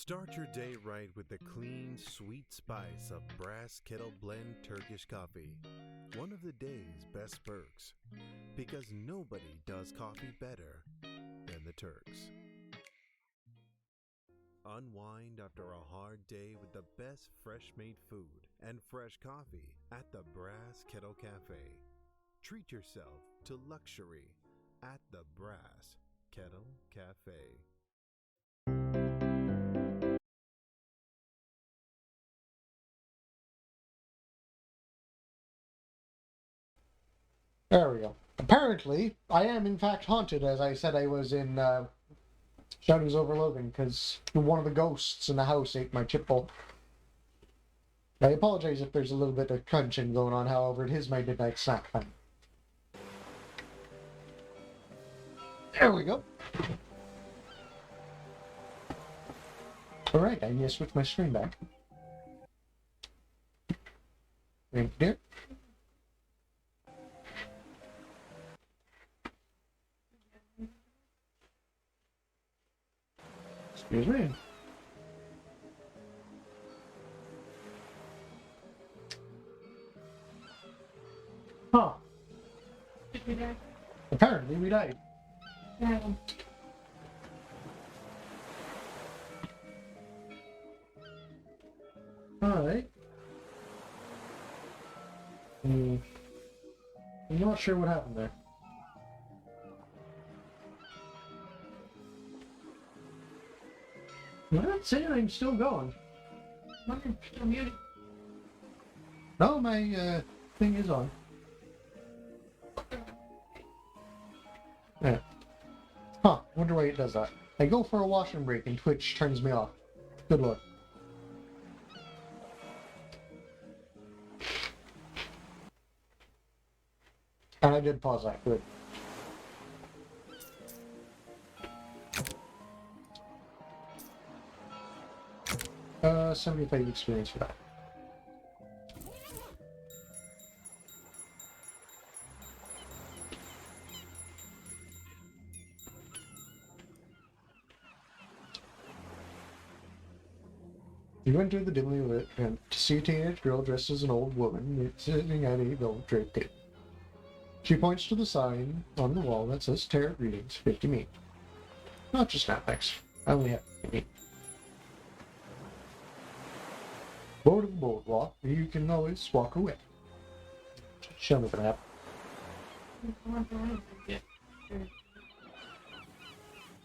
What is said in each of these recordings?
Start your day right with the clean, sweet spice of Brass Kettle Blend Turkish coffee. One of the day's best perks. Because nobody does coffee better than the Turks. Unwind after a hard day with the best fresh-made food and fresh coffee at the Brass Kettle Cafe. Treat yourself to luxury at the Brass Kettle Cafe. There we go. Apparently, I am in fact haunted, as I said I was in Shadows over Loathing, because one of the ghosts in the house ate my chip bowl. I apologize if there's a little bit of crunching going on, however, it is my midnight snack time. There we go. Alright, I need to switch my screen back. Thank you, dear. Excuse me. Huh. Did we die? Apparently we died. Yeah. Alright. I'm not sure what happened there. Well, that's it, I'm still going. Wonder if you're muted. No, my thing is on. Yeah. Huh, wonder why it does that. I go for a washroom break and Twitch turns me off. Good luck. And I did pause that, good. 75 experience for that. You enter the dimly lit and to see a teenage girl dressed as an old woman sitting at a velvet draped table. She points to the sign on the wall that says Tarot Readings 50 me. Not just now, thanks. I only have 50 me. Board of the boardwalk, you can always walk away. Show me the map.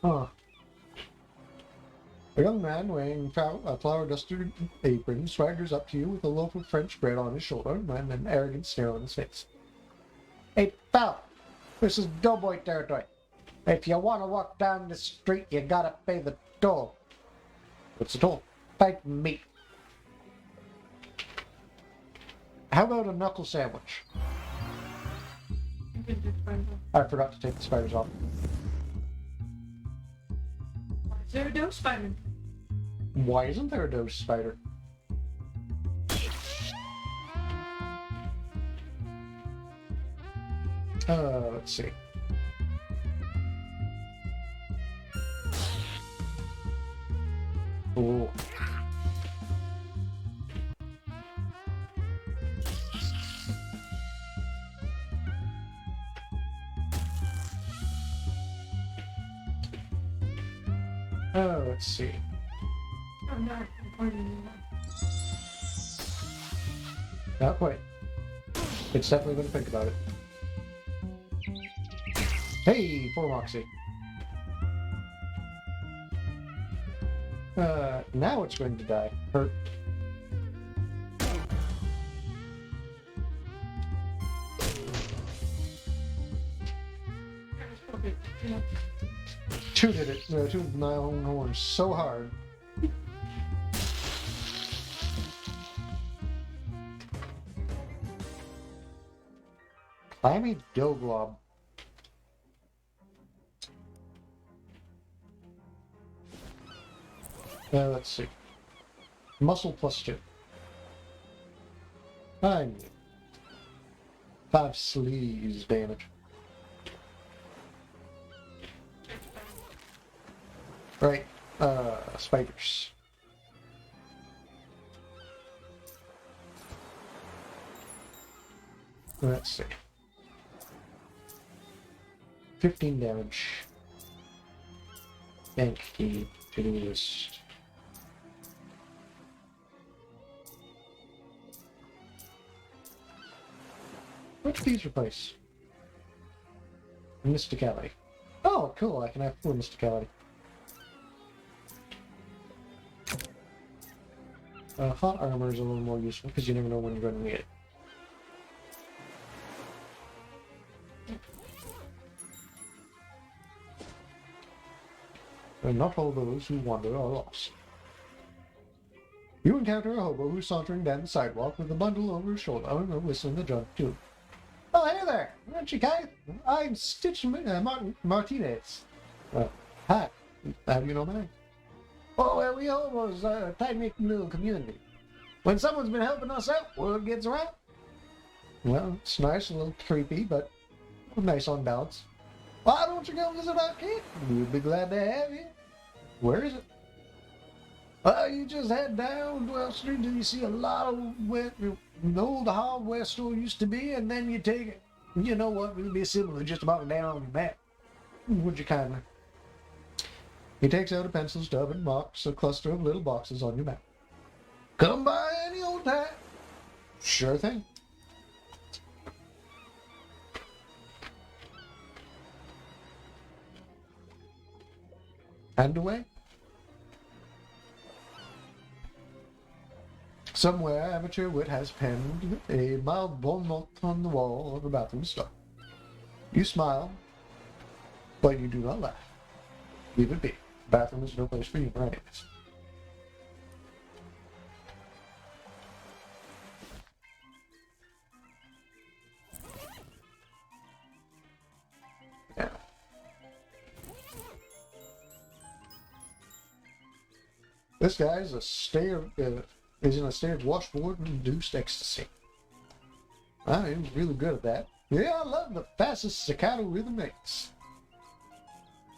Huh. A young man wearing a flower-dusted apron swaggers up to you with a loaf of French bread on his shoulder and an arrogant sneer on his face. Hey, pal! This is doughboy territory. If you want to walk down the street, you gotta pay the toll. What's the toll? Bite meat. How about a knuckle sandwich? I forgot to take the spiders off. Is there a dose spider? Why isn't there a dose spider? Let's see. Ooh. Let's see. I'm not recording anymore. Not quite. It's definitely going to think about it. Hey, poor Moxie. Now it's going to die. Hurt. Tooted it. Tooted my own horn so hard. Clammy dill glob. Let's see. Muscle plus 2. I need 5 sleeves damage. Right. Spiders. Let's see. 15 damage. Bank key. To-do list. Which keys replace? Mysticality. Oh, cool. I can have 4 Mysticality. Hot armor is a little more useful because you never know when you're going to need it. And not all those who wander are lost. You encounter a hobo who's sauntering down the sidewalk with a bundle over his shoulder and whistling a junk tune. Oh, hey there! Aren't you Kai? I'm Stitch Martinez. Hi. How do you know my name? Oh, well, we hobos are a tight-knit little community. When someone's been helping us out, word gets around. Well, it's nice, a little creepy, but nice on balance. Why don't you go visit our kid? We'd be glad to have you. Where is it? Well, you just head down 12th Street till you see a lot of where the old hardware store used to be, and then you take it. You know what? It'll be similar just about down on the map. Would you kindly? He takes out a pencil stub and marks a cluster of little boxes on your map. Come by any old time. Sure thing. And away. Somewhere, amateur wit has penned a mild bon mot on the wall of a bathroom stall. You smile, but you do not laugh. Leave it be. Bathroom is no place for you, right? Yeah. This guy is is in a state of washboard-induced ecstasy. He was really good at that. Yeah, I love the fastest staccato rhythm makes.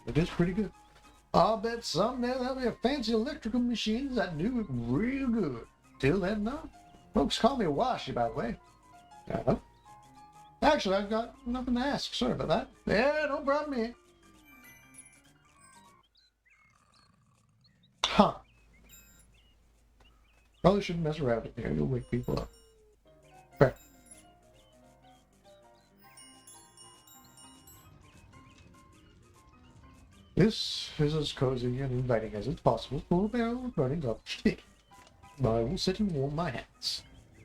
It is pretty good. I'll bet someday there'll be a fancy electrical machines that do it real good. Till then, no. Folks call me Washy, by the way. Actually, I've got nothing to ask. Sorry about that. Yeah, no problem here. Huh. Probably shouldn't mess around in here. You'll wake people up. Fair. This is as cozy and inviting as it's possible for a barrel of burning garbage to be. I will sit and warm my hands.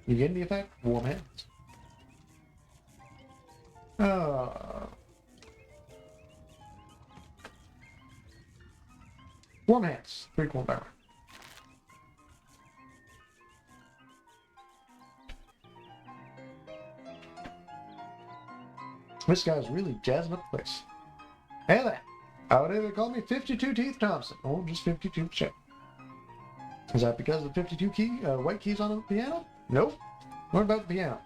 You get the effect? Warm hands. Warm hands. 3 cool power. This guy's really jazzing up the place. Hey there. How would they call me 52 Teeth Thompson? Oh, just 52 check. Is that because of the 52 white keys on the piano? Nope. What about the piano?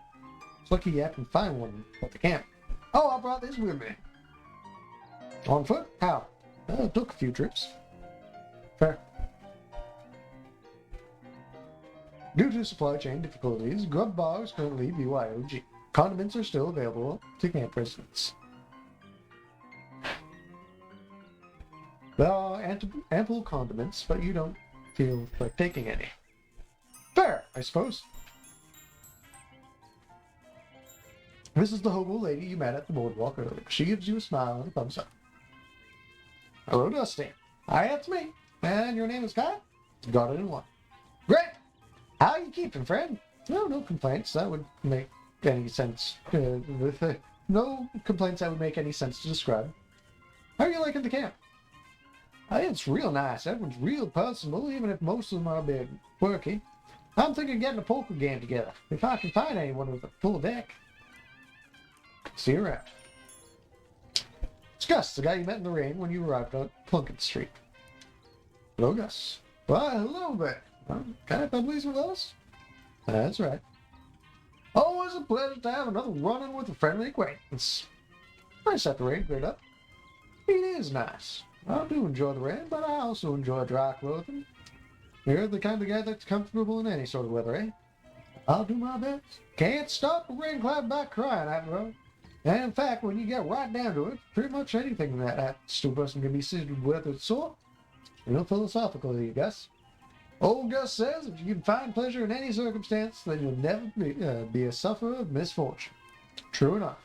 It's lucky you can find one at the camp. Oh, I brought this with me. On foot? How? It took a few trips. Fair. Due to supply chain difficulties, grub bars currently BYOG. Condiments are still available to camp residents. There are ample condiments, but you don't feel like taking any. Fair, I suppose. This is the hobo lady you met at the boardwalk earlier. She gives you a smile and a thumbs up. Hello, Dusty. Hi, that's me. And your name is Kai? Got it in one. Great! How you keeping, friend? No complaints. That would make any sense. No complaints that would make any sense to describe. How are you liking the camp? It's real nice. Everyone's real personable, even if most of them are a bit quirky. I'm thinking of getting a poker game together, if I can find anyone with a full deck. See you around. It's Gus, the guy you met in the rain when you arrived on Plunkett Street. Hello, Gus. Why, hello there. Can I come please with us? That's right. Always a pleasure to have another run-in with a friendly acquaintance. Nice that the rain cleared up. It is nice. I do enjoy the rain, but I also enjoy dry clothing. You're the kind of guy that's comfortable in any sort of weather, eh? I'll do my best. Can't stop a rain cloud by crying, after all. And in fact, when you get right down to it, pretty much anything that happens to a person can be considered whether it's sore. Real philosophical, you Gus. Old Gus says if you can find pleasure in any circumstance, then you'll never be a sufferer of misfortune. True enough.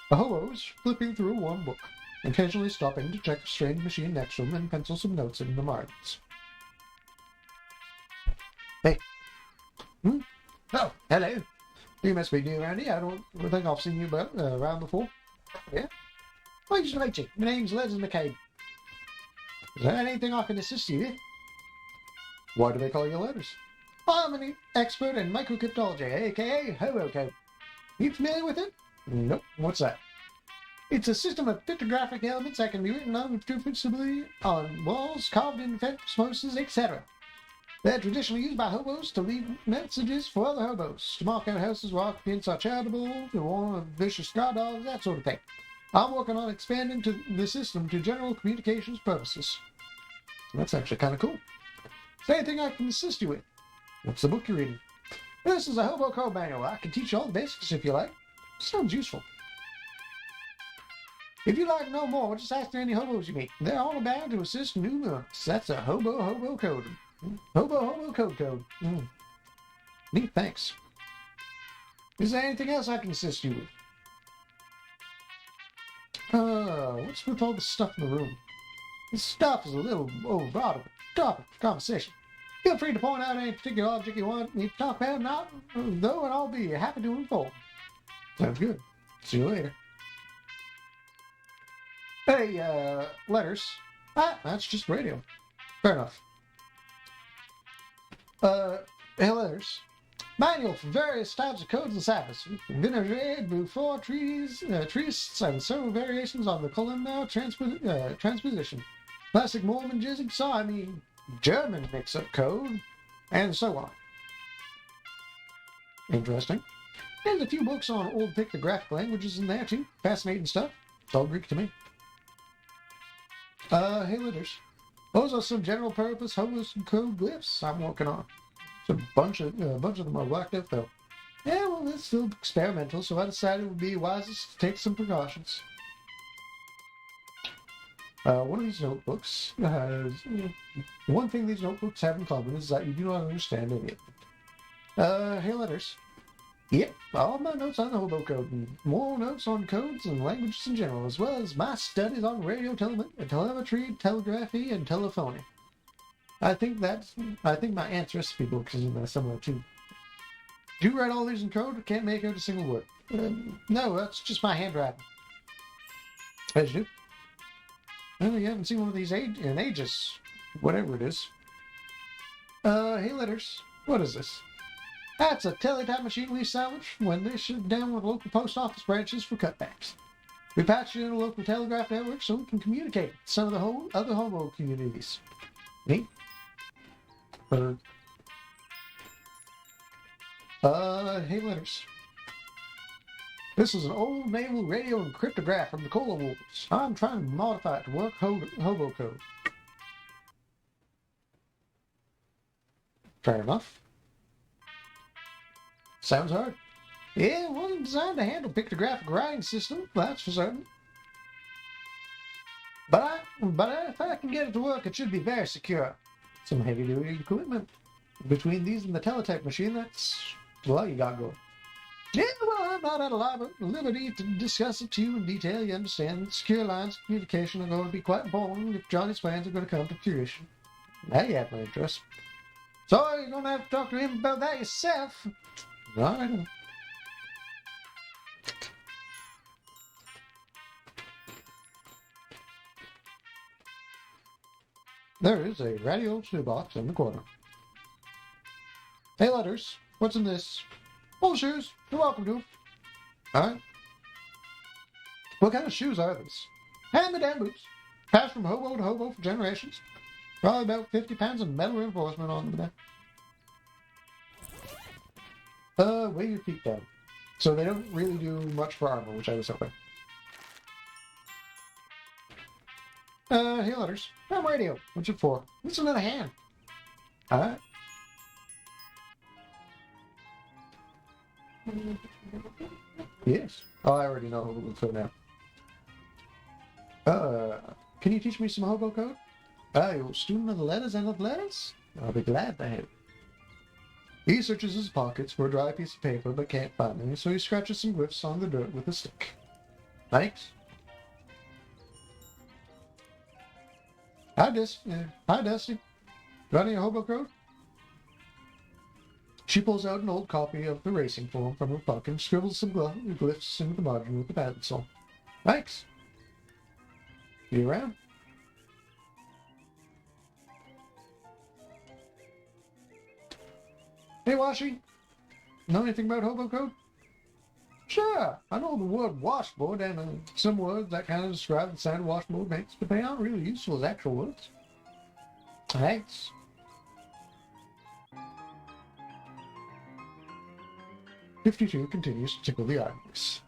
The hobo's flipping through one book, occasionally stopping to check a strange machine next to him and pencil some notes in the margins. Hey. Oh, hello. You must be new around here. I don't think I've seen you around before. Yeah? Pleased to meet you. My name's Les McCabe. Is there anything I can assist you with? Why do they call you letters? I'm an expert in microcryptology, aka hobo code. You familiar with it? Nope. What's that? It's a system of pictographic elements that can be written unobtrusively on walls, carved in fences, mosses, etc. They're traditionally used by hobos to leave messages for other hobos, to mark out houses where occupants are charitable, to warn of vicious sky dogs, that sort of thing. I'm working on expanding the system to general communications purposes. That's actually kind of cool. Is there anything I can assist you with? What's the book you're reading? This is a hobo code manual. I can teach you all the basics if you like. Sounds useful. If you'd like to know more, just ask any hobos you meet. They're all about to assist new learners. That's a hobo code. Hobo code. Neat, thanks. Is there anything else I can assist you with? What's with all the stuff in the room? This stuff is a little overbroad of a topic for conversation. Feel free to point out any particular object you want me to talk about, and I'll be happy to inform. Sounds good. See you later. Hey, letters. That's just radio. Fair enough. Hey, letters. Manual for various types of codes and ciphers. Vinaigrette, Beaufort, trees, and several variations on the columnar transposition. Classic Mormon jigsaw, German mix-up code, and so on. Interesting. There's a few books on old pictographic languages in there, too. Fascinating stuff. It's all Greek to me. Hey, letters. Those are some general-purpose hopeless code glyphs I'm working on. A bunch of them are locked up, though. Yeah, well, it's still experimental, so I decided it would be wisest to take some precautions. One of these notebooks has... one thing these notebooks have in common is that you do not understand any of it. Hey, letters. Yep, all my notes on the hobo code, and more notes on codes and languages in general, as well as my studies on radio, telemetry, telegraphy, and telephony. I think my aunt's recipe book is in there somewhere too. Do you write all these in code? Can't make out a single word. No, that's just my handwriting. As you do. Well, you haven't seen one of these in ages. Whatever it is. Hey, letters. What is this? That's a teletype machine we salvaged when they shut down with local post office branches for cutbacks. We patched it in a local telegraph network so we can communicate with some of the other hobo communities. Neat. Hey, letters. This is an old naval radio and cryptograph from the Cola Wars. I'm trying to modify it to work hobo code. Fair enough. Sounds hard. Yeah, it wasn't designed to handle pictographic writing system, that's for certain. But if I can get it to work, it should be very secure. Some heavy-duty equipment. Between these and the teletype machine, that's all you got going. Yeah, well, I'm not at liberty to discuss it to you in detail. You understand that secure lines of communication are going to be quite important if Johnny's plans are going to come to fruition. Now you have my interest. So you're going to have to talk to him about that yourself. All right. There is a radio shoebox in the corner. Hey, letters. What's in this? Oh, shoes. You're welcome to them. All right. What kind of shoes are these? Hand-me-down boots. Passed from hobo to hobo for generations. Probably about 50 pounds of metal reinforcement on them now. Weigh your feet down. So they don't really do much for armor, which I was hoping. Hey, letters. I'm radio. What's it for? Listen to the hand. Alright. Yes. Oh, I already know who to now. Can you teach me some hobo code? You're a student of the letters and of letters? I'll be glad to help. He searches his pockets for a dry piece of paper but can't find any, so he scratches some glyphs on the dirt with a stick. Thanks. Hi, Dusty. Got any hobo code? She pulls out an old copy of the racing form from her pocket and scribbles some glyphs into the margin with a pencil. Thanks. You around? Hey, Washy. Know anything about hobo code? Sure, I know the word washboard and some words that kind of describe the sound washboard makes, but they aren't really useful as actual words. Thanks. "52 continues to tickle the iris.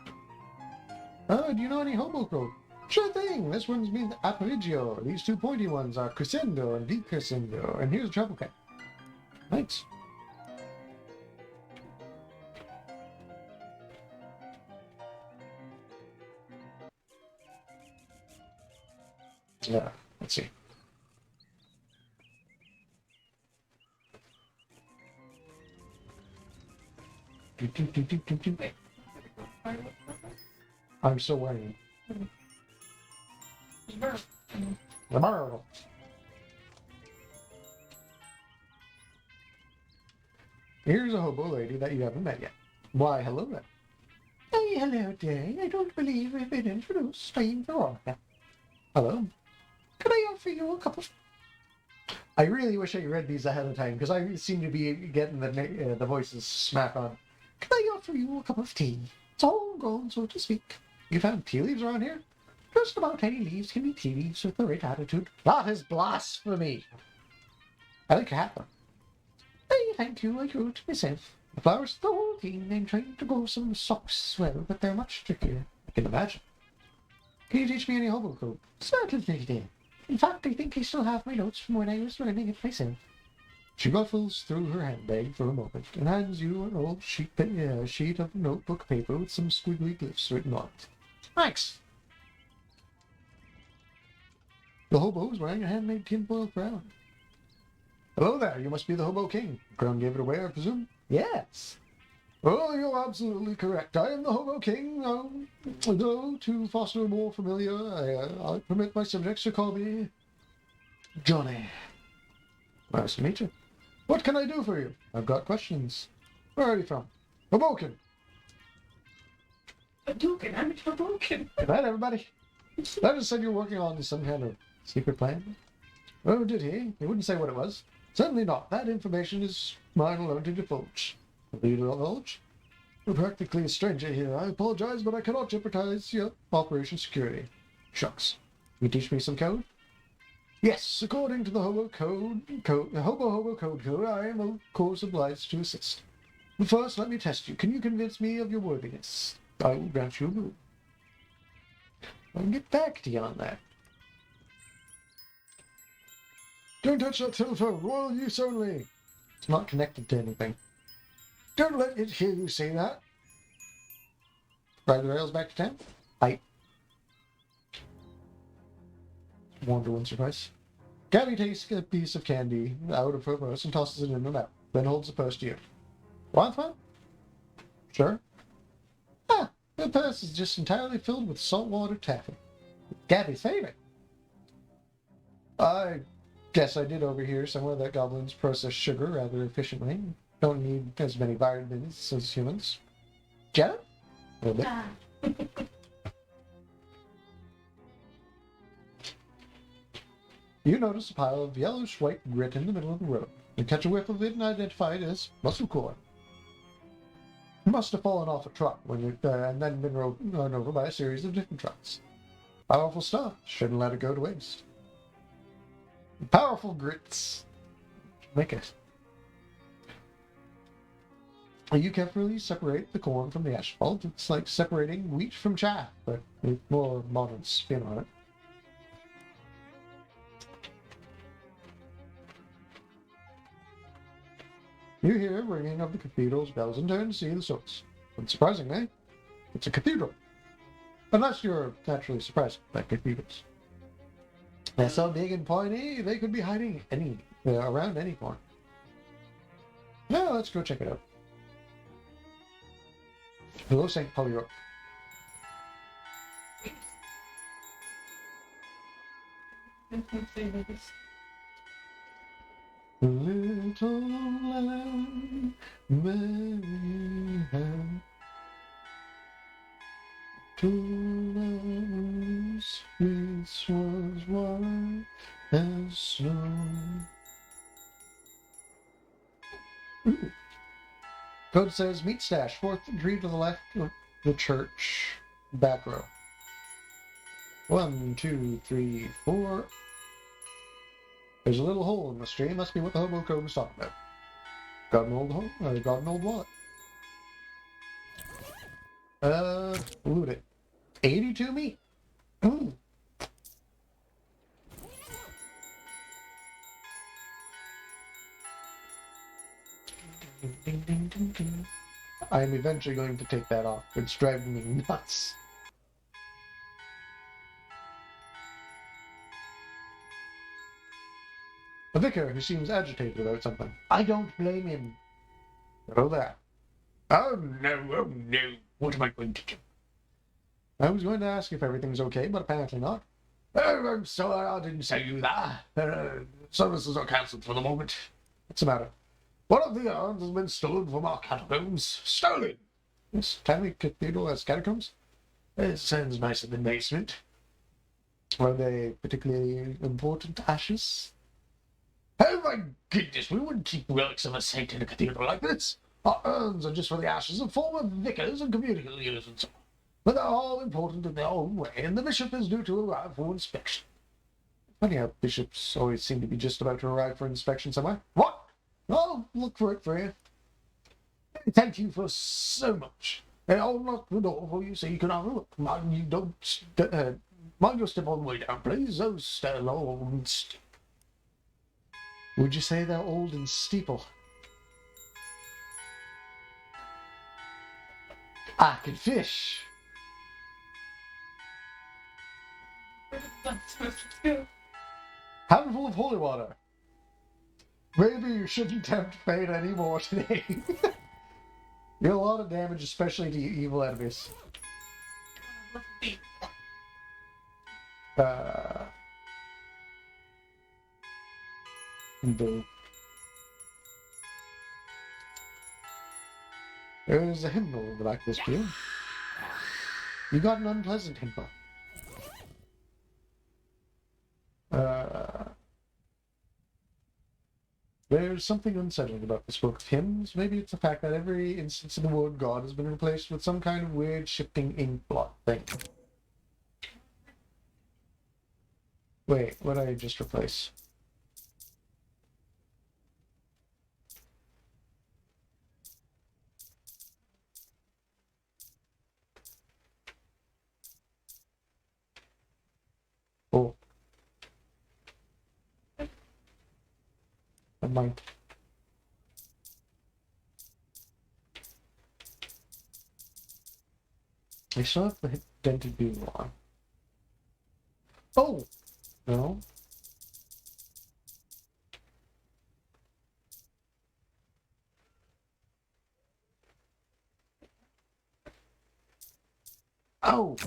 Do you know any hobo code? Sure thing, this one's means arpeggio. These two pointy ones are crescendo and decrescendo, and here's a treble clef. Thanks. Let's see. I'm still wearing the bird. Here's a hobo lady that you haven't met yet. Why, hello there. Hey, hello there. I don't believe we've been introduced. I'm Veronica. Hello. Could I offer you a cup of... I really wish I read these ahead of time, because I seem to be getting the voices smack on. Could I offer you a cup of tea? It's all gone, so to speak. You found tea leaves around here? Just about any leaves can be tea leaves with the right attitude. That is blasphemy! I like your hat, though. Hey, thank you, I grew it myself. The flowers, the whole thing. I'm trying to grow some socks as well, but they're much trickier. I can imagine. Can you teach me any hobo code? Certainly, dear. In fact, I think I still have my notes from when I was learning it myself. She ruffles through her handbag for a moment and hands you an old sheet of notebook paper with some squiggly glyphs written on it. Thanks. The hobo is wearing a handmade tinfoil crown. Hello there, you must be the Hobo King. The crown gave it away, I presume? Yes. Oh, you're absolutely correct. I am the Hobo King. Though, to foster a more familiar, I permit my subjects to call me Johnny. Nice to meet you. What can I do for you? I've got questions. Where are you from? Hoboken. Hadouken, I'm a Hadouken. Good night, everybody. Letters said you're working on some kind of secret plan. Oh, did he? He wouldn't say what it was. Certainly not. That information is mine alone to divulge. Will you divulge? You're practically a stranger here. I apologize, but I cannot jeopardize your operation security. Shucks. Can you teach me some code? Yes, according to the Hobo Code, I am of course obliged to assist. But first, let me test you. Can you convince me of your worthiness? I will grant you a move. I'll get back to you on that. Don't touch that telephone. Royal use only. It's not connected to anything. Don't let it hear you say that. Ride the rails back to town? Aye. Wander once or twice. Gabby takes a piece of candy out of her purse and tosses it in her mouth, then holds the purse to you. Want one? Sure. Ah, the purse is just entirely filled with saltwater taffy. Gabby's favorite. I guess I did overhear somewhere that goblins process sugar rather efficiently. Don't need as many vitamins as humans. Jenna? A little bit. You notice a pile of yellowish-white grit in the middle of the road. You catch a whiff of it and identify it as muscle corn. It must have fallen off a truck when it, and then been run over by a series of different trucks. Powerful stuff. Shouldn't let it go to waste. Powerful grits. Make it. You carefully separate the corn from the asphalt. It's like separating wheat from chaff, but with more modern spin on it. You hear ringing of the cathedral's bells and turn to see the source. Unsurprisingly, it's a cathedral. Unless you're naturally surprised by cathedrals. They're so big and pointy, they could be hiding around any corner. Now let's go check it out. Hello, St. Polycarp. Little lamb, Mary had two lambs, this was white as snow. Ooh. Code says meat stash, 4th tree to the left of the church, back row. 1, 2, 3, 4. There's a little hole in the stream. Must be what the hobo code was talking about. Got an old hole? Got an old wallet. Loot it. 82 meat. Ooh. Ding, ding, ding, ding. I'm eventually going to take that off. It's driving me nuts. A vicar who seems agitated about something. I don't blame him. Hello there. Oh no, what am I going to do? I was going to ask if everything's okay, but apparently not. Oh, I'm sorry, I didn't say you that. Services are cancelled for the moment. What's the matter? One of the urns has been stolen from our catacombs. Stolen! This tiny cathedral has catacombs? It sounds nice in the basement. Are they particularly important ashes? Oh my goodness, we wouldn't keep relics of a saint in a cathedral like this. Our urns are just for the ashes of former vicars and community leaders and so on. But they're all important in their own way, and the bishop is due to arrive for inspection. Funny how bishops always seem to be just about to arrive for inspection somewhere. What? I'll look for it for you. Thank you for so much. And I'll lock the door for you so you can have a look. Mind you don't... mind your step on the way down, please. Those stairs are old and steep. Would you say they're old and steeple? I can fish. Handful of holy water. Maybe you shouldn't tempt fate anymore today. You have a lot of damage, especially to you evil enemies. Boo. There's a hymnal in the back of this pew. You got an unpleasant hymnal. There's something unsettling about this book of hymns. Maybe it's the fact that every instance in the word God has been replaced with some kind of weird shifting ink blot thing. Wait, what did I just replace? Oh. Never mind. I still have the dented beam on. Oh! No. Oh!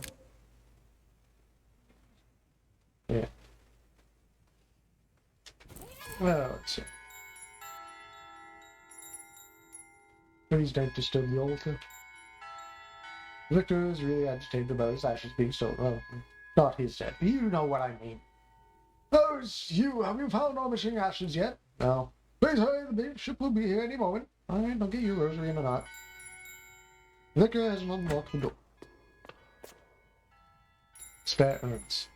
Yeah. Well, let's see. Please don't disturb the altar. Victor is really agitated about his ashes being stolen. Well, not his death. You know what I mean. Oh, it's you. Have you found our missing ashes yet? No. Please hurry, the bishop will be here any moment. Alright, I'll get you a rosary in a knot. Vicar has unlocked the door. Spare urns.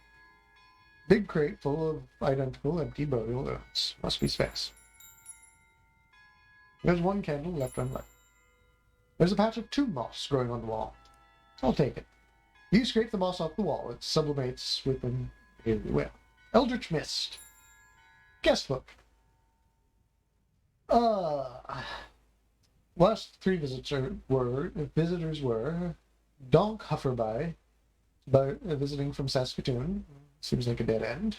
Big crate full of identical empty burial urns. Must be spares. There's one candle left unlit. There's a patch of tomb moss growing on the wall. I'll take it. You scrape the moss off the wall. It sublimates with them really well. Eldritch Mist. Guest book. last three visitors were Donk Hufferby, but visiting from Saskatoon. Seems like a dead end.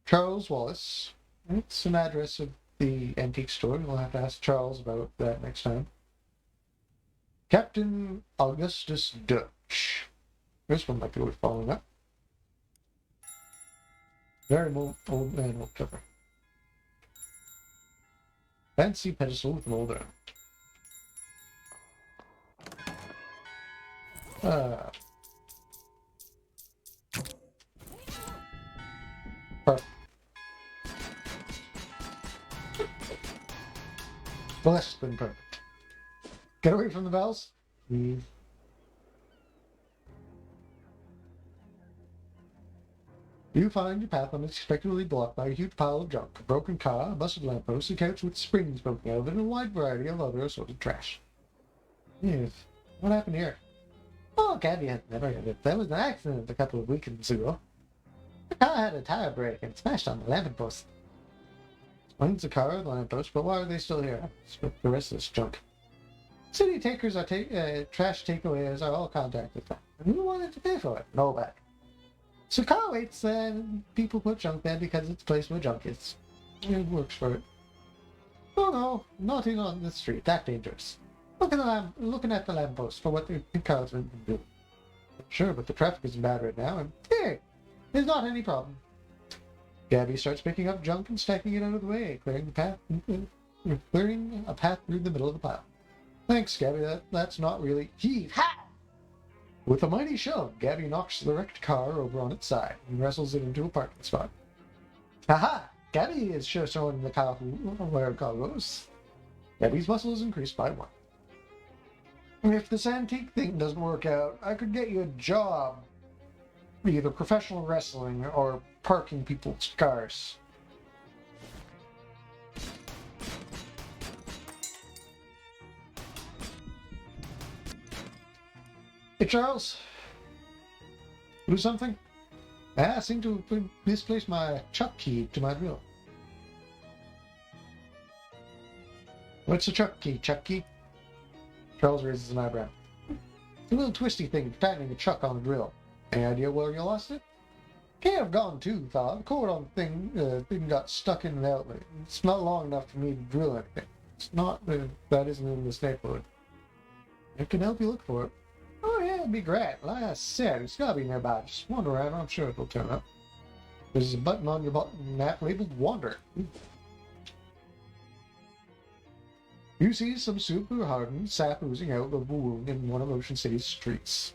Charles Wallace. It's an address of the antique store. We'll have to ask Charles about that next time. Captain Augustus Dutch. This one might be worth following up. Very old man old cover. Fancy pedestal with an old urn. Perfect. Well, that's been perfect. Get away from the bells. Leave. You find your path unexpectedly blocked by a huge pile of junk, a broken car, a busted lamppost, a couch with springs broken out of it, and a wide variety of other assorted trash. Yes. What happened here? Oh, Gabby had never heard it. There was an accident a couple of weekends ago. The car had a tire break and smashed on the lamppost. Owns the car, the lamppost, but why are they still here? With the rest of this junk. City takers are trash takeaways are all contacted them. And who wanted to pay for it? Nobody. So car waits and people put junk there because it's a place where junk is. It works for it. Oh no, nothing on the street, that dangerous. Looking at the lamppost for what the cars can do. Sure, but the traffic isn't bad right now, and hey, there's not any problem. Gabby starts picking up junk and stacking it out of the way, clearing a path through the middle of the pile. Thanks, Gabby. That's not really heave. Ha! With a mighty shove, Gabby knocks the wrecked car over on its side and wrestles it into a parking spot. Aha! Gabby is sure showing the car where the car goes. Gabby's muscle is increased by 1. If this antique thing doesn't work out, I could get you a job. Either professional wrestling or parking people's cars. Hey, Charles. Do something? I seem to have misplaced my chuck key to my drill. What's a chuck key, Chucky? Charles raises an eyebrow. It's a little twisty thing for tightening a chuck on a drill. Any idea where you lost it? Can't have gone too far. The cord on the thing got stuck in the outlet. It's not long enough for me to drill anything. It's not that isn't in this neighborhood. I can help you look for it. Oh yeah, it'd be great. Like I said, it's gotta be nearby. Just wander around. I'm sure it'll turn up. There's a button on your map labeled Wander. You see some super hardened sap oozing out of a wound in one of Ocean City's streets.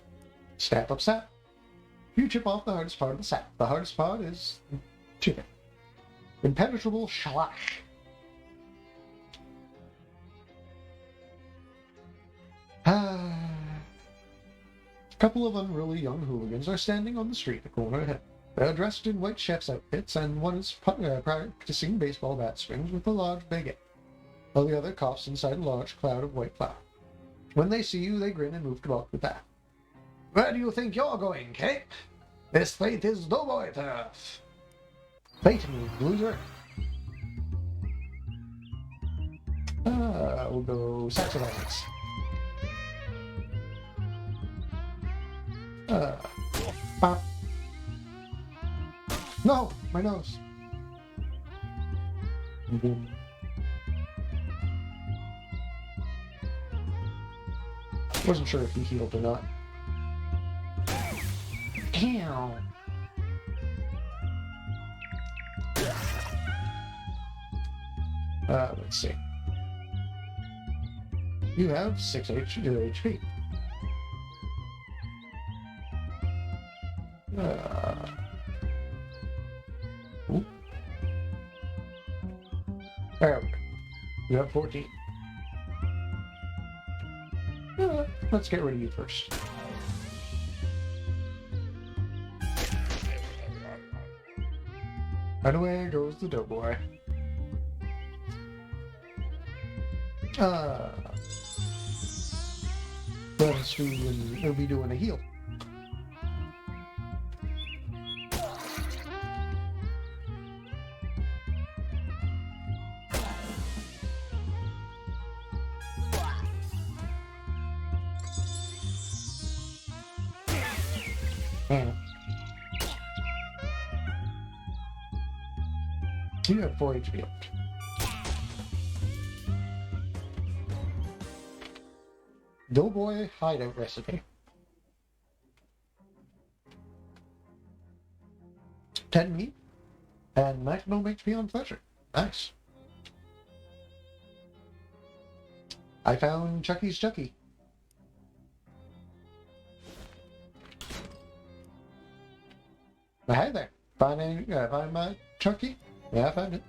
Stamp up sap. You chip off the hardest part of the sap. The hardest part is chipping. Impenetrable shalash. A couple of unruly young hooligans are standing on the street a corner ahead. They are dressed in white chef's outfits, and one is practicing baseball bat swings with a large baguette, while the other coughs inside a large cloud of white flour. When they see you, they grin and move to block the path. Where do you think you're going, Kate? This fate is doughboy turf. Fate means loser. We'll go saxophonics. Pop. No, my nose. Boom. Wasn't sure if he healed or not. Ow. Let's see. You have 6 HP. There we go. You have 14. Let's get rid of you first. And away goes the doughboy. We'll be doing a heal. Yeah. You have 4 HP left. Doughboy hideout recipe. 10 meat and maximum HP on pleasure. Nice. I found Chucky's Chucky. Hey there. Find my Chucky? Yeah, I found it.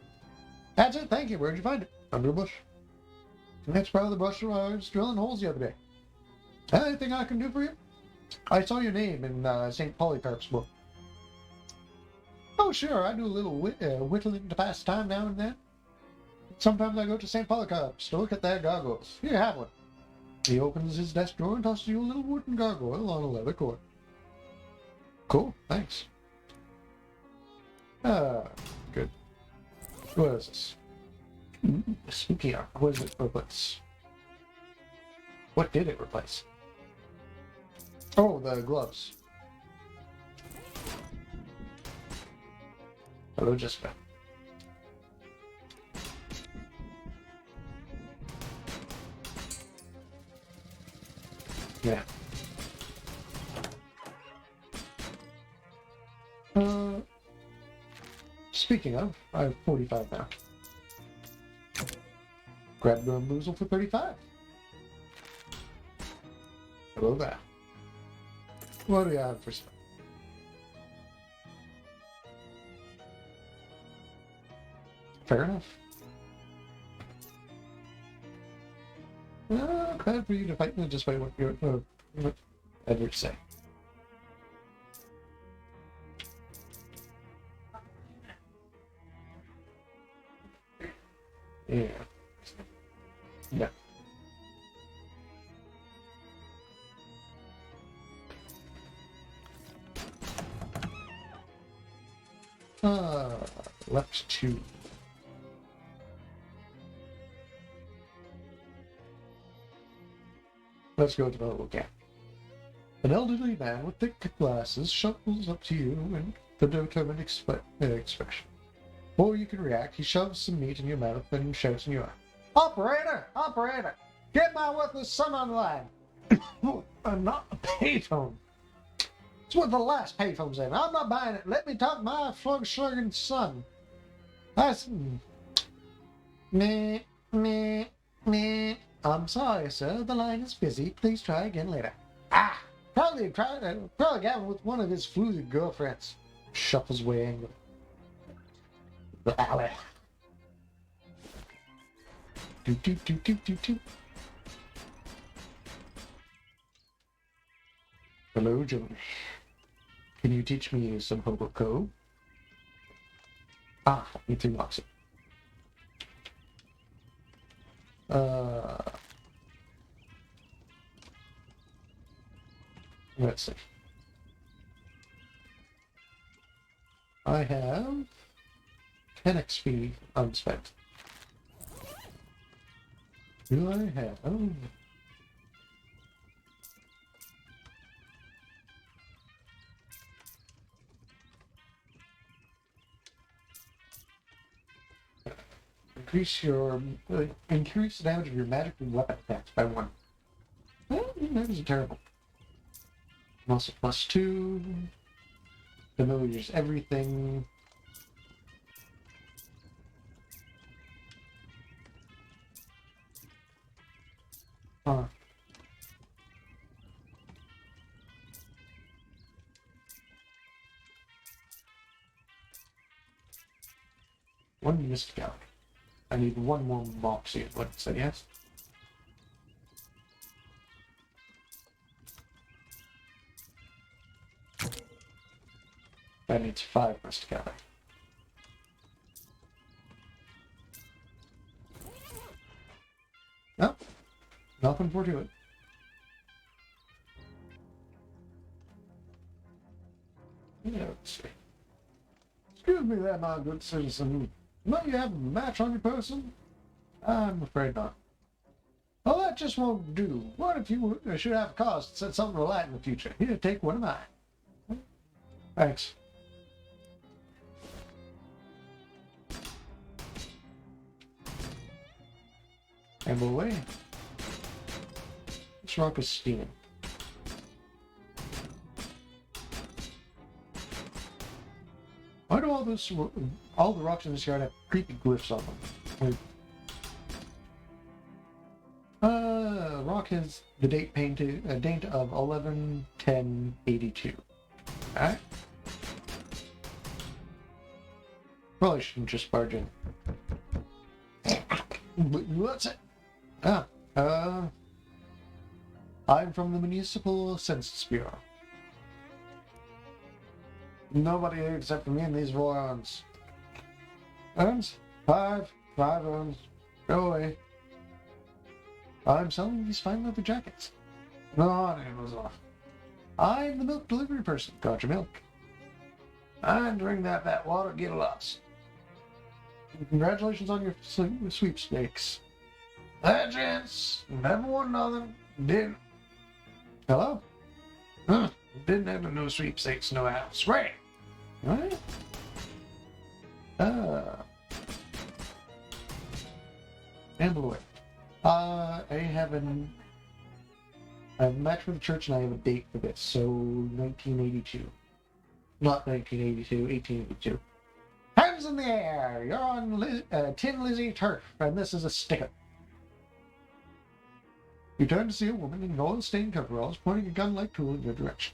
That's it, thank you. Where'd you find it? Under a bush. That's probably the bush where I was drilling holes the other day. Anything I can do for you? I saw your name in St. Polycarp's book. Oh, sure, I do a little whittling to pass time now and then. Sometimes I go to St. Polycarp's to look at their gargoyles. Here, have one. He opens his desk drawer and tosses you a little wooden gargoyle on a leather cord. Cool, thanks. Good. What is this? Speaking of, what does it replace? What did it replace? Oh, the gloves. Hello, Jessica. Yeah. Speaking of, I have 45 now. Grab the bamboozle for 35. Hello there. What do we have for some? Fair enough. Glad for you to fight me just by what Edward say. Yeah. Yeah. Left 2. Let's go to the little gap. An elderly man with thick glasses shuffles up to you in a determined expression. Before you can react, he shoves some meat in your mouth and shouts in your eye. Operator! Operator! Get my worthless son on the line! I'm not a payphone. It's one of the last payphones in. I'm not buying it. Let me talk my slug-slugging son. That's... Meh, meh, meh. I'm sorry, sir. The line is busy. Please try again later. Ah! Probably gabbing with one of his floozy girlfriends. Shuffles away angrily. The alley. Do do do do do do. Hello, Joan. Can you teach me some hobo code? Ah, me too, Moxie. Let's see. I have 10 XP unspent. Do I have? Oh. Increase the damage of your magic and weapon attacks by 1. Well, that isn't terrible. Also +2. Familiars everything. Huh. One missed gallery. I need one more Moxie, what it said, yes? That needs 5 missed gallery. Nope. Nothing more to it. Yeah, let's see. Excuse me there, my good citizen. Might you have a match on your person? I'm afraid not. Well, that just won't do. What if you should have a cause to set something to light in the future? Here, take one of mine. Thanks. And away. This rock is steaming. Why do all the rocks in this yard have creepy glyphs on them? Rock has the date painted, a date of 11/10/82. Alright. Probably shouldn't just barge in. What's it? I'm from the Municipal Census Bureau. Nobody except for me and these morons. Earns? Five earns. Go away. I'm selling these fine leather jackets. No, name was off. I'm the milk delivery person. Got your milk. And drink that water, get lost. Congratulations on your sweepstakes. That chance. Never won nothing. Didn't. Hello? Huh. Didn't have no sweepstakes, no house. Right. Right? Amble away. I have a match for the church and I have a date for this. So 1982. Not 1982, 1882. Hands in the air! You're on Tin Lizzie turf, and this is a stick-up. You turn to see a woman in oil-stained coveralls pointing a gun-like tool in your direction.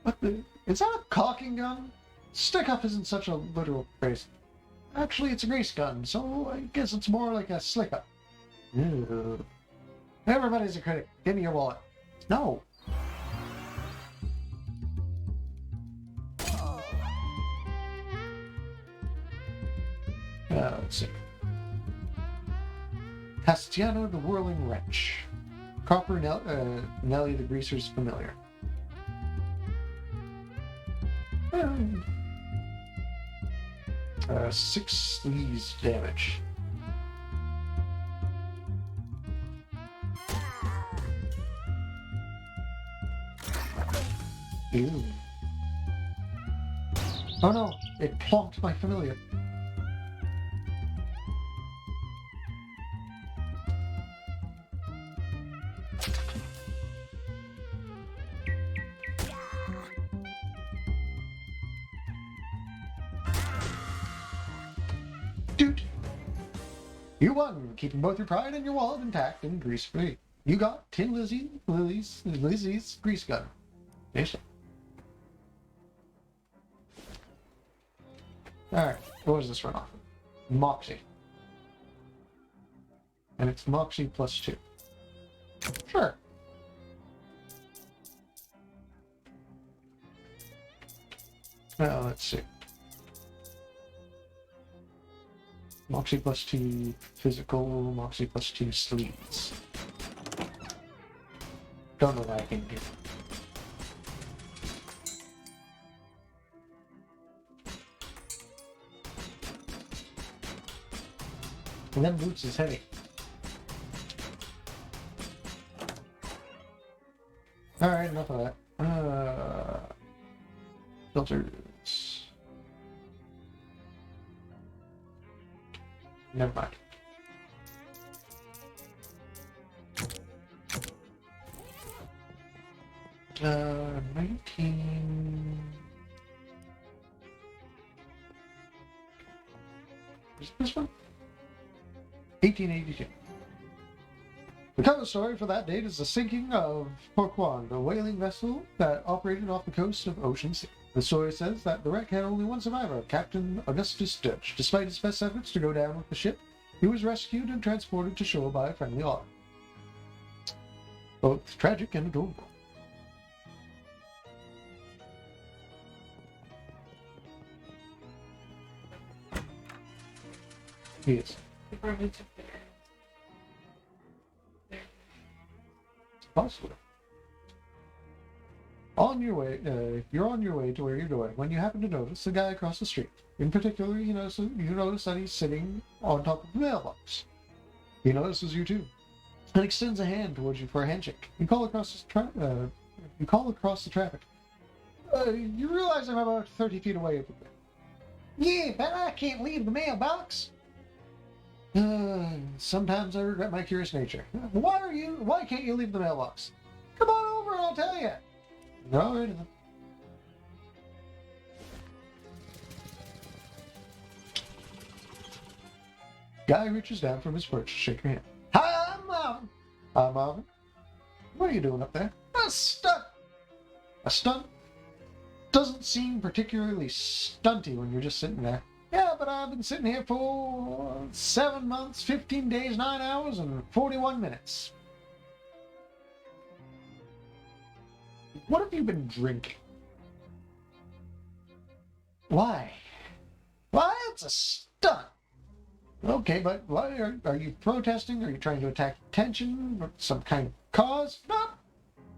What the? Is that a caulking gun? Stick-up isn't such a literal phrase. Actually, it's a grease gun, so I guess it's more like a slick-up. Ew. Everybody's a critic. Give me your wallet. No. Let's see. Castiano the Whirling Wrench. Copper Nelly the Greaser's familiar. 6 sleaze damage. Ew. Oh no, it plonked my familiar. Dude, you won, keeping both your pride and your wallet intact and grease-free. You got Tin Lizzie's grease gun. Yes. Alright, what does this run off? Moxie. And it's Moxie plus 2. Sure. Now, let's see. Moxie plus 2 physical, Moxie plus 2 sleeves. Don't know what I can do. And then boots is heavy. Alright, enough of that. Filters. Never mind. Uh, 19... Is this one? 1882. The cover story for that date is the sinking of Porquand, a whaling vessel that operated off the coast of Ocean Sea. The story says that the wreck had only one survivor, Captain Augustus Dutch. Despite his best efforts to go down with the ship, he was rescued and transported to shore by a friendly otter. Both tragic and adorable. He is. Possibly. On your way, you're on your way to where you're going when you happen to notice the guy across the street. In particular, you notice that he's sitting on top of the mailbox. He notices you too, and extends a hand towards you for a handshake. You call across the traffic. You realize I'm about 30 feet away from you. Yeah, but I can't leave the mailbox. Sometimes I regret my curious nature. Why can't you leave the mailbox? Come on over and I'll tell you. All right. Guy reaches down from his perch to shake your hand. Hi, I'm Marvin. Hi, Marvin. What are you doing up there? A stunt. A stunt? Doesn't seem particularly stunty when you're just sitting there. Yeah, but I've been sitting here for 7 months, 15 days, 9 hours, and 41 minutes. What have you been drinking? Why? Why, it's a stunt. Okay, but why are you protesting? Are you trying to attack attention? Or some kind of cause? No.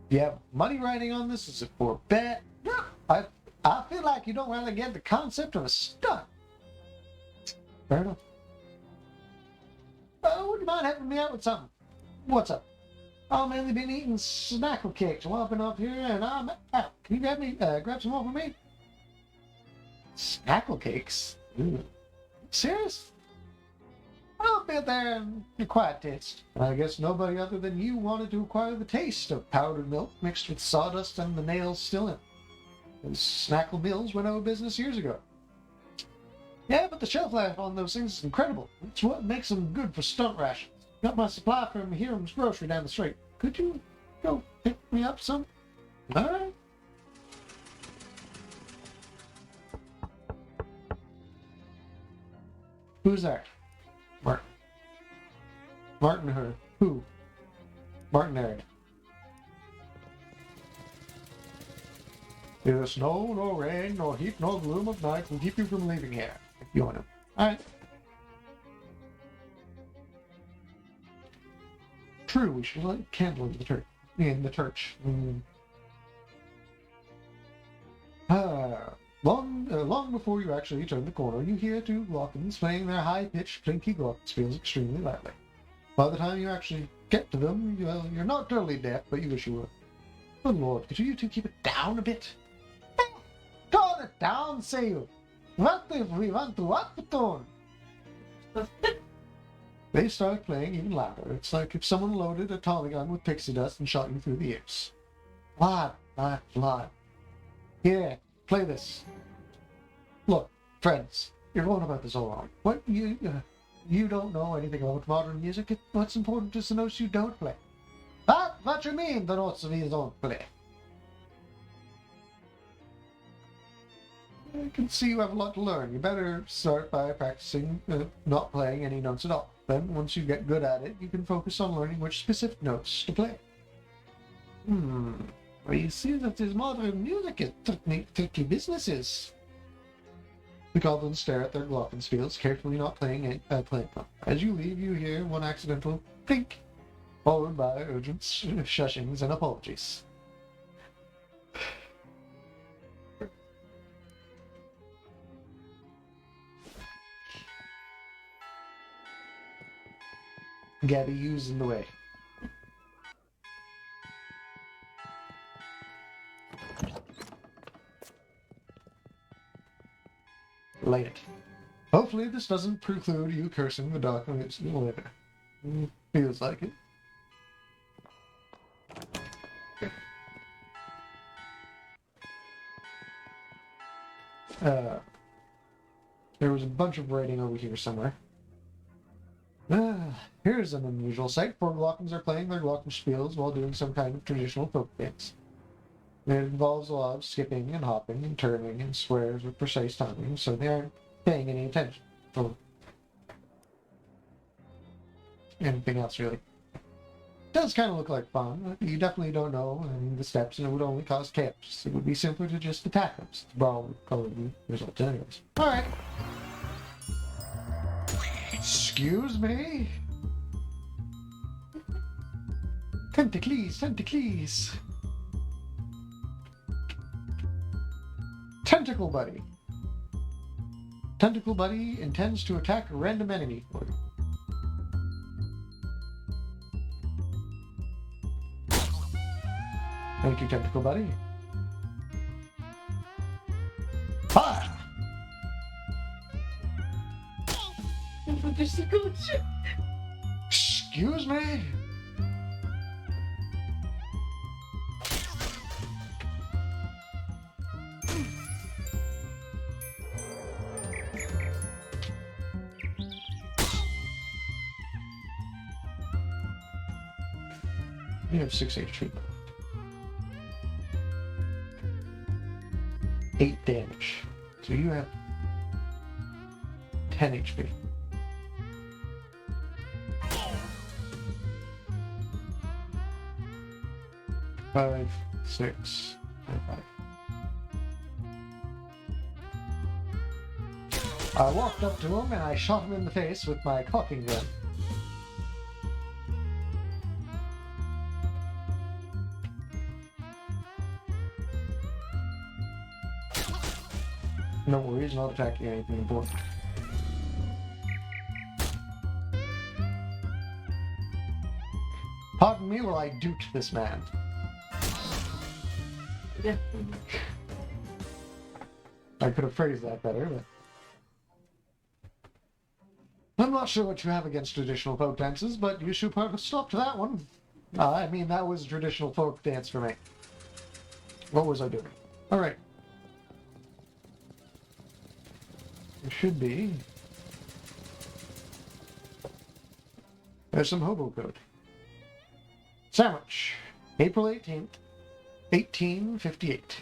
Do you have money riding on this? Is it for a bet? No. I feel like you don't really get the concept of a stunt. Fair enough. Would you mind helping me out with something? What's up? I've mainly been eating snackle cakes while I've been up here, and I'm out. Can you grab some more for me? Snackle cakes? Ooh. Serious? I'll be there and acquire taste. I guess nobody other than you wanted to acquire the taste of powdered milk mixed with sawdust and the nails still in. Those snackle mills went out of business years ago. Yeah, but the shelf life on those things is incredible. It's what makes them good for stunt rations. Got my supply from Hiram's Grocery down the street. Could you go pick me up some? All right. Who's that? Martin. Martin her. Who? Martin Aaron. Neither snow, nor rain, nor heat, nor gloom of night will keep you from leaving here. If you want to. Alright. True, we should light a candle in the church. Long before you actually turn the corner, you hear two Glockins playing their high-pitched, clinky glockenspiels extremely loudly. By the time you actually get to them, you're not totally deaf, but you wish you were. Good Lord, could you two keep it down a bit? Tone it down, say you. What if we want to up the tone? They start playing even louder. It's like if someone loaded a Tommy gun with pixie dust and shot you through the ears. Lad. Here, play this. Look, friends, you're going about this all wrong. What, you don't know anything about modern music. What's important is the notes you don't play. What you mean, the notes you don't play? I can see you have a lot to learn. You better start by practicing not playing any notes at all. Then, once you get good at it, you can focus on learning which specific notes to play. Well, you see that this modern music is tricky businesses. The goblins stare at their glockenspiels, carefully not playing them. As you leave, you hear one accidental clink, followed by urgent shushings and apologies. Gabby U's in the way. Light it. Hopefully this doesn't preclude you cursing the darkness later. Feels like it. There was a bunch of writing over here somewhere. Here's an unusual sight. 4 Glockens are playing their glockenspiels while doing some kind of traditional folk dance. It involves a lot of skipping and hopping and turning and squares with precise timing, so they aren't paying any attention to anything else, really. It does kind of look like fun. You definitely don't know the steps, and it would only cause chaos. It would be simpler to just attack them, since the brawl would probably result anyways. Alright. Excuse me? Tentacles. Tentacle Buddy. Tentacle Buddy intends to attack a random enemy for you. Thank you, Tentacle Buddy. Just a good shit. Excuse me? You have 6 HP. 8 damage. So you have 10 HP. Five, 6, and 5. I walked up to him and I shot him in the face with my caulking gun. No worries, not attacking anything important. Pardon me while I duke this man. Yeah. I could have phrased that better, but... I'm not sure what you have against traditional folk dances, but you should put a stop to that one. I mean, that was a traditional folk dance for me. What was I doing? Alright. There should be... There's some hobo code. Sandwich. April 18th, 1858.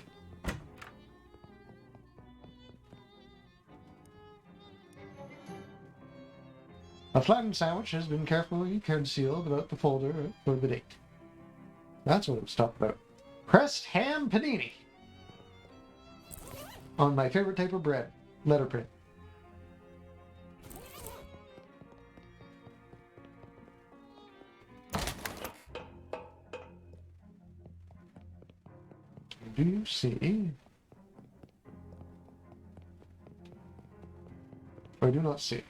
A flattened sandwich has been carefully concealed about the folder for the date. That's what it was talking about. Pressed ham panini. On my favorite type of bread. Letterprint. Do you see? I do not see.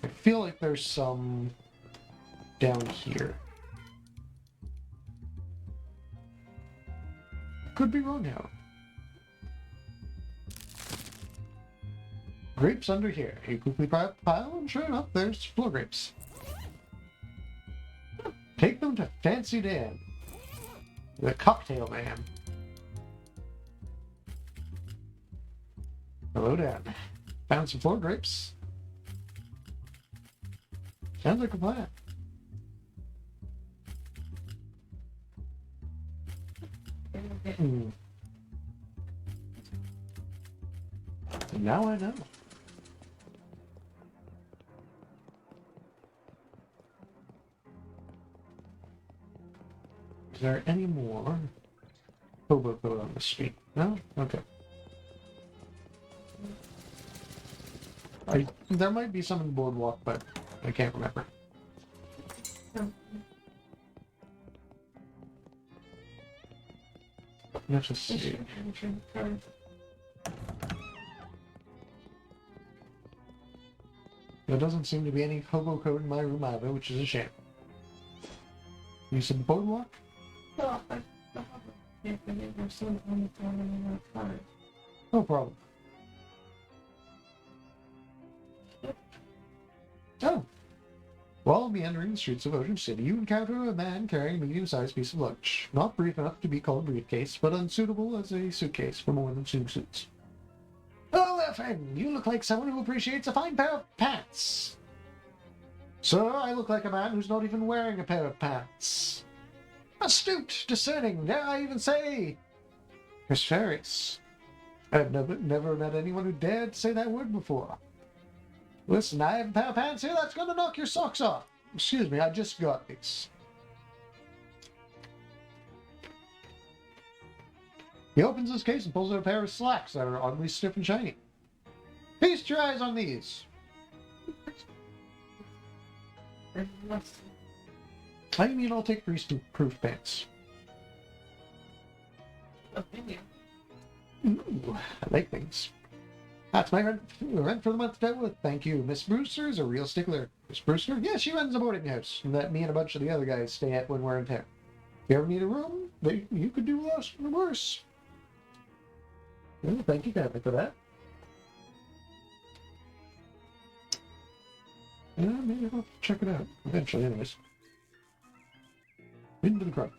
I feel like there's some down here. Could be wrong now. Grapes under here. You quickly pile, and sure enough, there's floor grapes. Take them to Fancy Dan, the cocktail man. Hello, Dan. Found some floor grapes. Sounds like a plan. And now I know. Is there any more hobo code on the street? No? Okay. There might be some in the boardwalk, but I can't remember. Let's just see. There doesn't seem to be any hobo code in my room either, which is a shame. You said the boardwalk? No problem. Oh. While meandering the streets of Ocean City, you encounter a man carrying a medium-sized piece of luggage. Not brief enough to be called a briefcase, but unsuitable as a suitcase for more than 2 suits. Oh, there, friend. You look like someone who appreciates a fine pair of pants. Sir, I look like a man who's not even wearing a pair of pants. Astute, discerning, dare I even say, mysterious. I've never met anyone who dared say that word before. Listen, I have a pair of pants here that's going to knock your socks off. Excuse me, I just got these. He opens his case and pulls out a pair of slacks that are oddly stiff and shiny. Feast your eyes on these. I mean, I'll take grease-proof pants. Ooh, I like things. That's my rent for the month dealt with. Thank you. Miss Brewster is a real stickler. Miss Brewster? Yeah, she runs a boarding house that me and a bunch of the other guys stay at when we're in town. If you ever need a room, you could do less or worse. Well, thank you kindly for that. Yeah, maybe I'll check it out eventually, anyways. Into the crowd.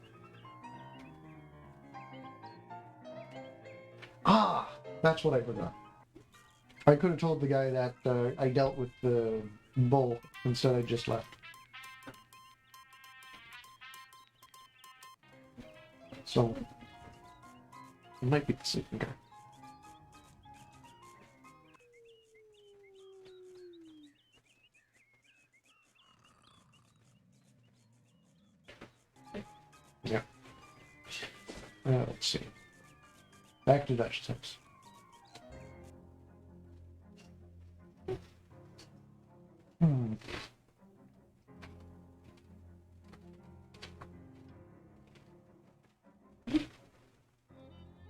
Ah, that's what I forgot. I could have told the guy that I dealt with the bull. Instead, I just left. So, it might be the sleeping guy. Yeah. Let's see. Back to Dutch text.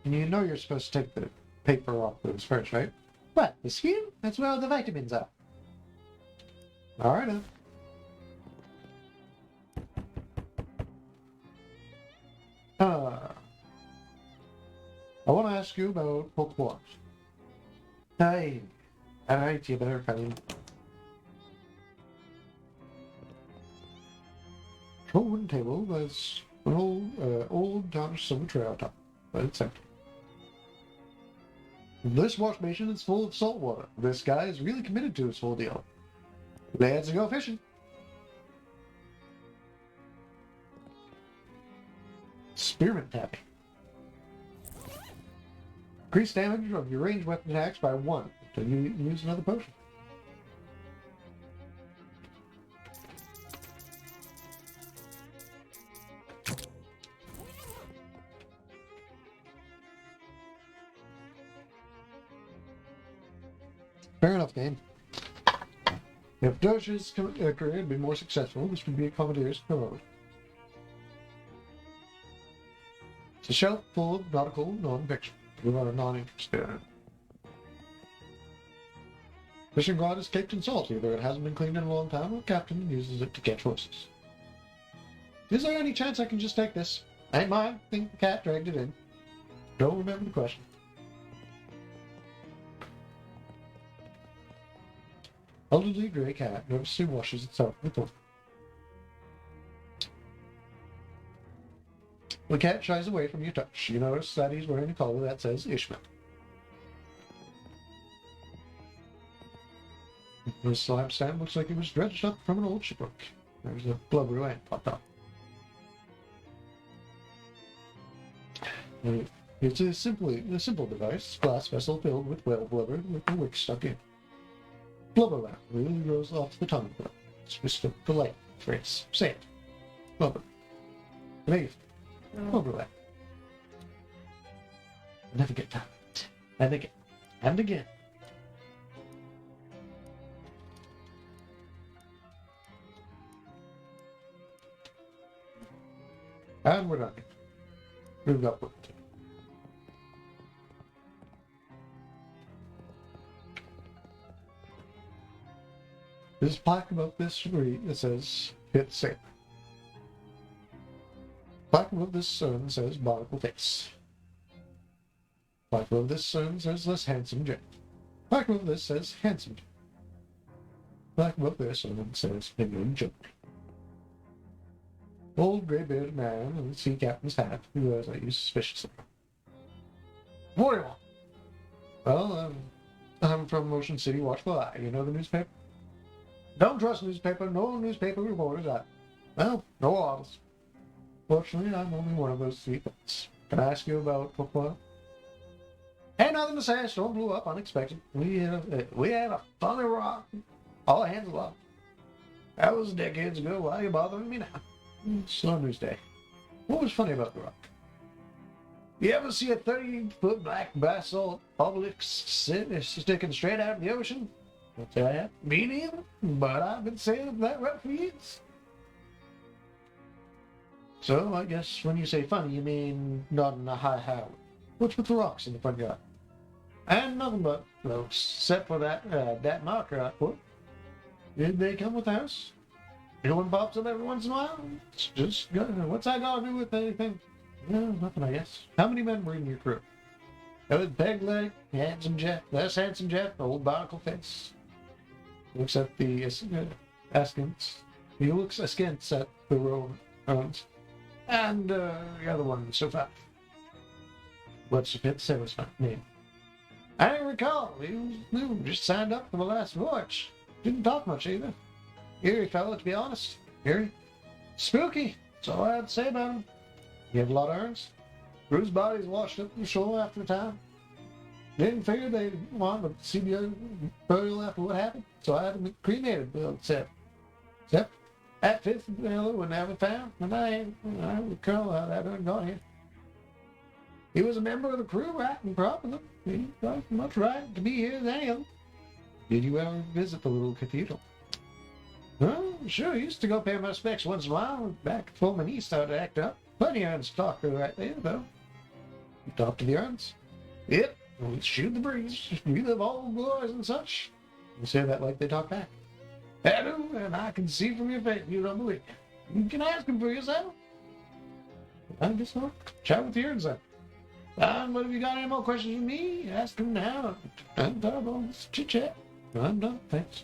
You know you're supposed to take the paper off those first, right? What? The skin? That's where all the vitamins are. Alright then. I want to ask you about Pokemon. Hey. Alright, you better come in. Wooden table, there's an old tarnished silver tray on top, but it's empty. This wash basin is full of salt water. This guy is really committed to his whole deal. Let's go fishing. Spearmint tapping. Increase damage of your ranged weapon attacks by 1 until you use another potion. Fair enough, game. If Doge's career had been more successful, this would be a Commodaire's code. It's a shelf full of nautical non-fiction. You are non-interested in it. Fishing rod is caked in salt. Either it hasn't been cleaned in a long time, or the captain uses it to catch horses. Is there any chance I can just take this? Ain't mine. Think the cat dragged it in. Don't remember the question. Elderly grey cat nervously washes itself with water. The cat shies away from your touch. You notice that he's wearing a collar that says Ishmael. The slab stand looks like it was dredged up from an old shipwreck. There's a blubber lamp popped up. It's a simple device, glass vessel filled with whale blubber with a wick stuck in. Blubber lamp really rolls off the tongue. It's just a polite phrase. Say it. Blubber. Amazing. Blubber lamp. Never get tired. And again. And again. And we're done. Moved upward. There's a plaque above this tree that says, hit safe. Plaque above this stone says, barnacle face. Plaque above this stone says, less handsome Jack. Plaque above this says, handsome Jack. Plaque above this stone says, penguin joke. Old gray-bearded man in the sea captain's hat, who wears at you suspiciously. What do you want? Well, I'm from Motion City Watch for Eye. You know the newspaper? Don't trust newspaper. No newspaper reporters out. Well, no orders. Fortunately, I'm only one of those 3 things. Can I ask you about Pokemon? Ain't nothing to say. Storm blew up unexpected. We had a funny rock. All hands aloft. That was decades ago. Why are you bothering me now? Slow news day. What was funny about the rock? You ever see a 30-foot black basalt obelisk sticking straight out of the ocean? I'll tell you, me neither, but I've been saying that right for years. So, I guess when you say funny, you mean not in a high. What's with the rocks in the front yard? And nothing but, well, except for that marker I put. Did they come with the house? You know, one pops up every once in a while. It's just, what's that got to do with anything? No, nothing, I guess. How many men were in your crew? That was Peg Leg, Handsome Jeff. That's Handsome Jeff, old barnacle face. Looks at the askance. He looks askance at the Romans. And the other one, so far. What's the fifth say was my name? I don't recall. He was new, just signed up for the last voyage. Didn't talk much either. Eerie fellow, to be honest. Eerie. Spooky. That's all I had to say about him. He had a lot of urns. Crew's bodies washed up the shore after a time. Didn't figure they'd want to see the burial after what happened, so I had him cremated, Bill said. Except that fifth fellow was never found, and I don't recall how that urn got here. He was a member of the crew, right and proper. He got as much right to be here as any of them. Did you ever visit the little cathedral? Well, sure, I used to go pay my respects once in a while. Back before my niece started to act up. Plenty of urns to talk to right there, though. You talk to the urns? Yep. We shoot the breeze. We live all glories and such. You say that like they talk back. I do, and I can see from your face you don't believe me. You can ask them for yourself. I guess not. Chat with the urns then. But if you got any more questions for me, ask them now. I'm done on this chit-chat. I'm done, thanks.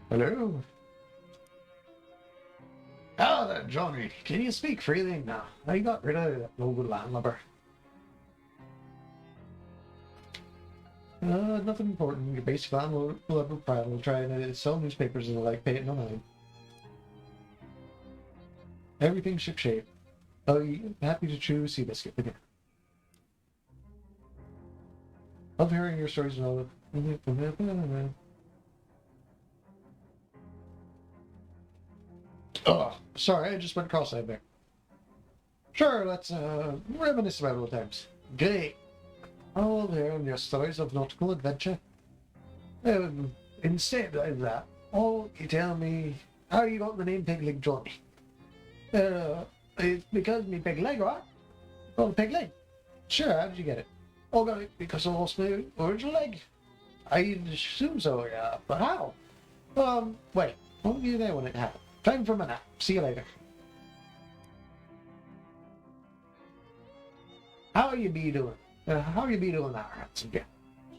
Hello? Oh, there, Johnny. Can you speak freely now? I got rid of that noble landlubber. Nothing important. Your basic landlubber pride will try to sell newspapers and the like, pay it no mind. Everything shipshape. Oh, happy to chew Seabiscuit again. Love hearing your stories and all that. Oh, sorry, I just went cross-eyed there. Sure, let's reminisce about old times. Great. Oh, there are your stories of nautical adventure. Instead of that, you tell me how you got the name Peg Leg Johnny. It's because me peg leg, right? Oh, peg leg. Sure, how did you get it? Oh, got it because I lost my original leg. I assume so, yeah. But how? Wait. Won't be there when it happened. Time for a nap. See you later. How you be doing? How you be doing that, handsome guy?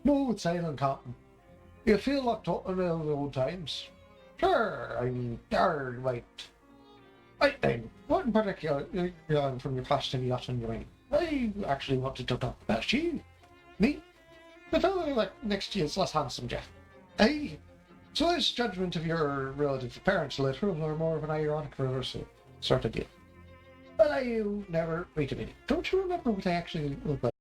Smooth sailing, Captain. You feel like talking about the old times? Sure, I mean, wait. Right then, what in particular you learned from your past in yacht and your I actually wanted to talk about you. Me? The fellow like next to you is less handsome, Jeff. Hey, so this judgment of your relative parents literal or more of an ironic reversal sort of deal. But you never wait a minute. Don't you remember what I actually look like?